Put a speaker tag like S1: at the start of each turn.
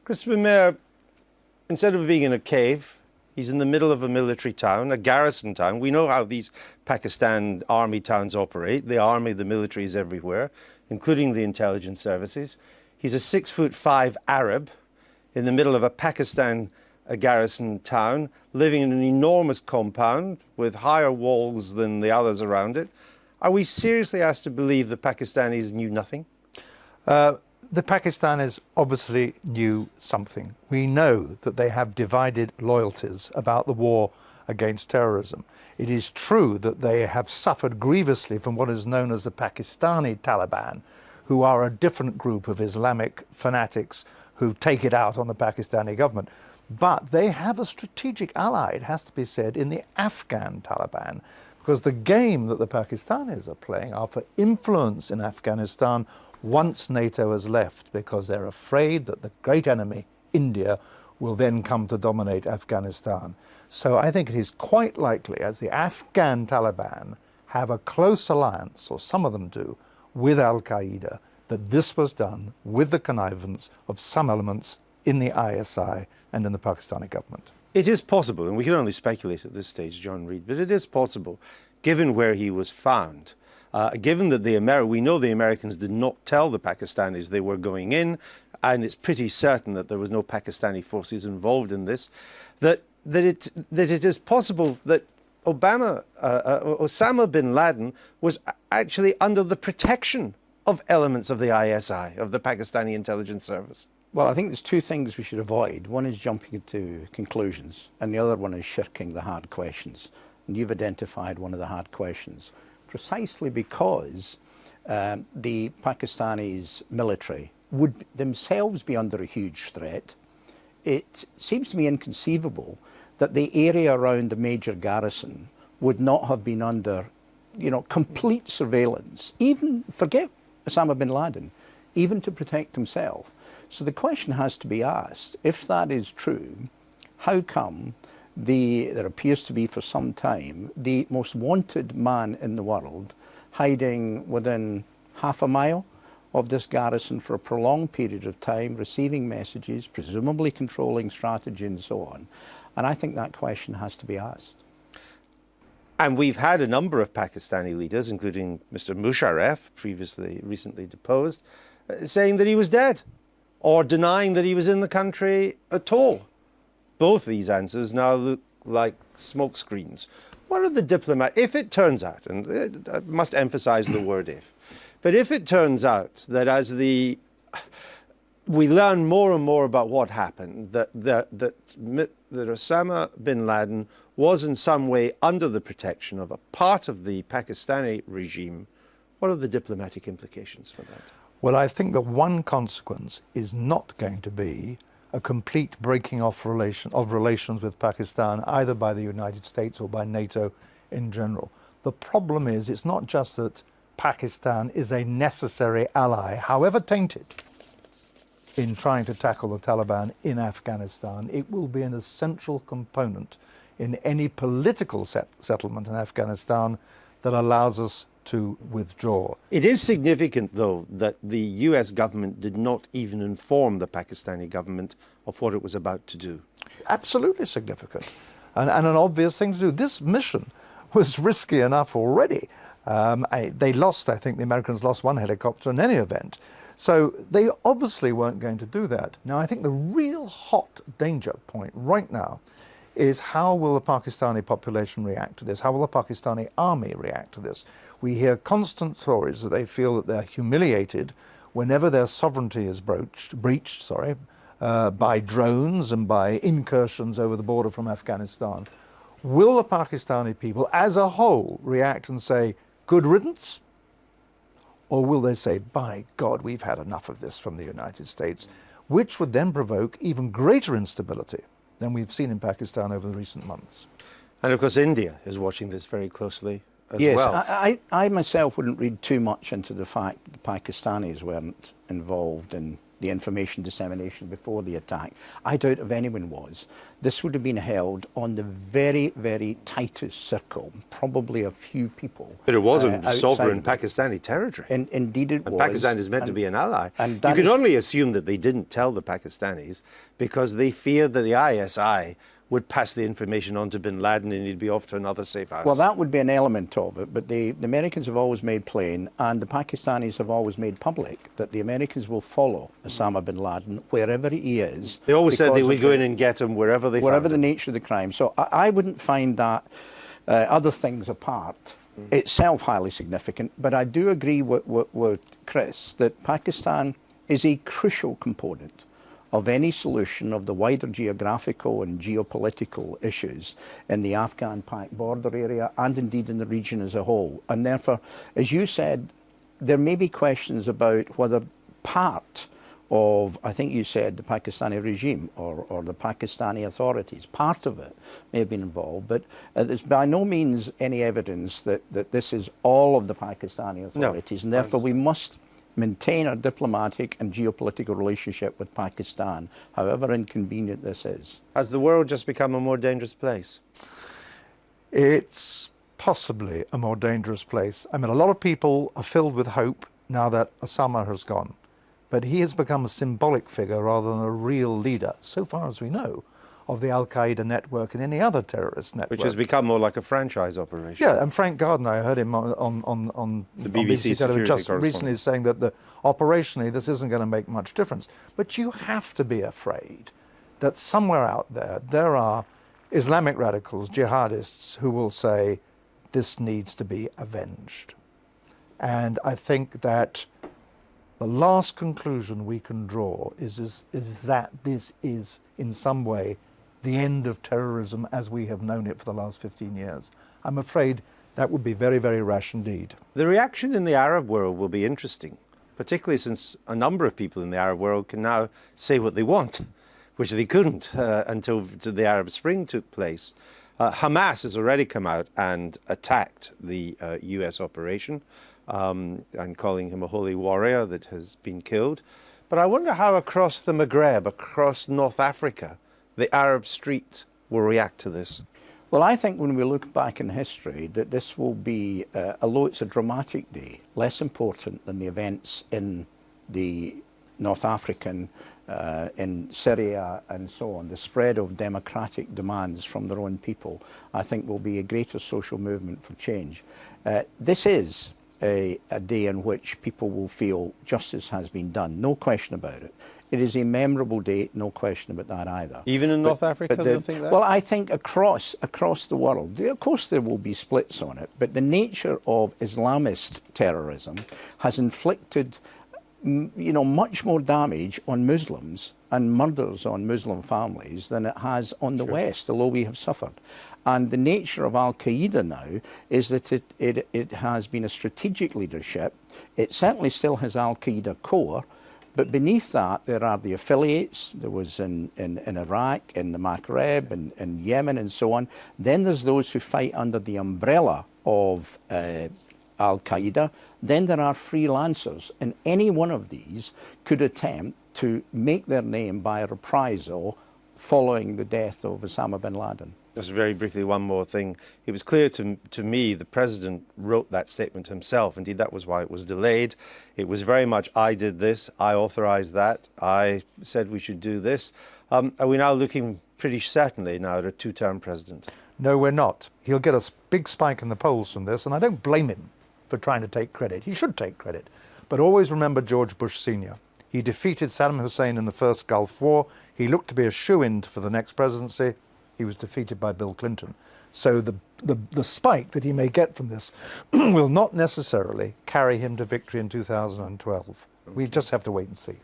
S1: Christopher Meyer, instead of being in a cave, he's in the middle of a military town, a garrison town. We know how these Pakistan army towns operate. The army, the military is everywhere, including the intelligence services. He's a 6'5" Arab in the middle of a garrison town, living in an enormous compound with higher walls than the others around it. Are we seriously asked to believe the Pakistanis knew nothing?
S2: The Pakistanis obviously knew something. We know that they have divided loyalties about the war against terrorism. It is true that they have suffered grievously from what is known as the Pakistani Taliban, who are a different group of Islamic fanatics who take it out on the Pakistani government. But they have a strategic ally, it has to be said, in the Afghan Taliban, because the game that the Pakistanis are playing are for influence in Afghanistan once NATO has left, because they're afraid that the great enemy, India, will then come to dominate Afghanistan. So I think it is quite likely, as the Afghan Taliban have a close alliance, or some of them do, with Al-Qaeda, that this was done with the connivance of some elements in the ISI and in the Pakistani government.
S1: It is possible, and we can only speculate at this stage, John Reid, but it is possible, given where he was found, given that we know the Americans did not tell the Pakistanis they were going in, and it's pretty certain that there was no Pakistani forces involved in this, that it is possible that Osama Bin Laden was actually under the protection of elements of the ISI, of the Pakistani intelligence service.
S3: Well, I think there's two things we should avoid. One is jumping into conclusions, and the other one is shirking the hard questions. And you've identified one of the hard questions, precisely because the Pakistanis military would themselves be under a huge threat. It seems to me inconceivable that the area around the major garrison would not have been under, complete surveillance, even, forget Osama bin Laden, even to protect himself. So the question has to be asked, if that is true, how come there appears to be for some time the most wanted man in the world hiding within half a mile of this garrison for a prolonged period of time, receiving messages, presumably controlling strategy and so on? And I think that question has to be asked.
S1: And we've had a number of Pakistani leaders, including Mr. Musharraf, recently deposed, saying that he was dead, or denying that he was in the country at all. Both these answers now look like smokescreens. What are the if it turns out, and I must emphasize the word if, but if it turns out that as we learn more and more about what happened, that Osama bin Laden was in some way under the protection of a part of the Pakistani regime, what are the diplomatic implications for that?
S2: Well, I think that one consequence is not going to be a complete breaking off of relations with Pakistan, either by the United States or by NATO in general. The problem is, it's not just that Pakistan is a necessary ally, however tainted, in trying to tackle the Taliban in Afghanistan. It will be an essential component in any political settlement in Afghanistan that allows us to withdraw.
S1: It is significant, though, that the US government did not even inform the Pakistani government of what it was about to do.
S2: Absolutely significant, and an obvious thing to do. This mission was risky enough already. I think the Americans lost one helicopter in any event. So they obviously weren't going to do that. Now, I think the real hot danger point right now is, how will the Pakistani population react to this? How will the Pakistani army react to this? We hear constant stories that they feel that they're humiliated whenever their sovereignty is breached by drones and by incursions over the border from Afghanistan. Will the Pakistani people as a whole react and say, good riddance? Or will they say, by God, we've had enough of this from the United States, which would then provoke even greater instability than we've seen in Pakistan over the recent months?
S1: And of course, India is watching this very closely as
S3: yes,
S1: well.
S3: I myself wouldn't read too much into the fact that the Pakistanis weren't involved in the information dissemination before the attack. I doubt if anyone was. This would have been held on the very, very tightest circle, probably a few people.
S1: But it wasn't
S3: outside
S1: sovereign
S3: of it.
S1: Pakistani territory.
S3: Indeed it
S1: And
S3: was.
S1: Pakistan is meant to be an ally.
S3: And
S1: You
S3: that
S1: can
S3: is-
S1: only assume that they didn't tell the Pakistanis because they feared that the ISI would pass the information on to Bin Laden and he'd be off to another safe house.
S3: Well, that would be an element of it, but the Americans have always made plain, and the Pakistanis have always made public, that the Americans will follow Osama Bin Laden wherever he is.
S1: They always said they
S3: because
S1: would
S3: of
S1: go
S3: the-
S1: in and get him wherever they
S3: wherever
S1: found
S3: the
S1: him.
S3: nature of the crime. So I wouldn't find that, other things apart, itself highly significant, but I do agree with Chris that Pakistan is a crucial component of any solution of the wider geographical and geopolitical issues in the Afghan-Pak border area and indeed in the region as a whole. And therefore, as you said, there may be questions about whether part of, I think you said, the Pakistani regime or the Pakistani authorities, part of it may have been involved, but there's by no means any evidence that this is all of the Pakistani authorities, and therefore we must maintain our diplomatic and geopolitical relationship with Pakistan, however inconvenient this is.
S1: Has the world just become a more dangerous place?
S2: It's possibly a more dangerous place. I mean, a lot of people are filled with hope now that Osama has gone, but he has become a symbolic figure rather than a real leader, so far as we know, of the Al-Qaeda network and any other terrorist network.
S1: Which has become more like a franchise operation.
S2: Yeah, and Frank Gardner, I heard him on
S1: The BBC security
S2: just
S1: correspondent.
S2: recently saying that operationally this isn't going to make much difference. But you have to be afraid that somewhere out there are Islamic radicals, jihadists, who will say this needs to be avenged. And I think that the last conclusion we can draw is that this is in some way the end of terrorism as we have known it for the last 15 years. I'm afraid that would be very, very rash indeed.
S1: The reaction in the Arab world will be interesting, particularly since a number of people in the Arab world can now say what they want, which they couldn't until the Arab Spring took place. Hamas has already come out and attacked the US operation, and calling him a holy warrior that has been killed. But I wonder how across the Maghreb, across North Africa, the Arab street will react to this.
S3: Well, I think when we look back in history that this will be, although it's a dramatic day, less important than the events in the North African, in Syria and so on. The spread of democratic demands from their own people, I think, will be a greater social movement for change. This is a day in which people will feel justice has been done, no question about it. It is a memorable day, no question about that either.
S1: Even in North Africa, they'll think that?
S3: Well, I think across the world, of course there will be splits on it, but the nature of Islamist terrorism has inflicted much more damage on Muslims and murders on Muslim families than it has on the West, although we have suffered. And the nature of Al-Qaeda now is that it has been a strategic leadership. It certainly still has Al-Qaeda core, but beneath that there are the affiliates. There was in Iraq, in the Maghreb, in Yemen and so on. Then there's those who fight under the umbrella of Al-Qaeda. Then there are freelancers, and any one of these could attempt to make their name by a reprisal following the death of Osama Bin Laden.
S1: Just very briefly, one more thing. It was clear to me the president wrote that statement himself. Indeed, that was why it was delayed. It was very much, I did this, I authorized that, I said we should do this. Are we now looking pretty certainly now at a two-term president?
S2: No, we're not. He'll get a big spike in the polls from this, and I don't blame him for trying to take credit. He should take credit. But always remember George Bush Sr. He defeated Saddam Hussein in the first Gulf War. He looked to be a shoo-in for the next presidency. He was defeated by Bill Clinton. So the spike that he may get from this will not necessarily carry him to victory in 2012. We just have to wait and see.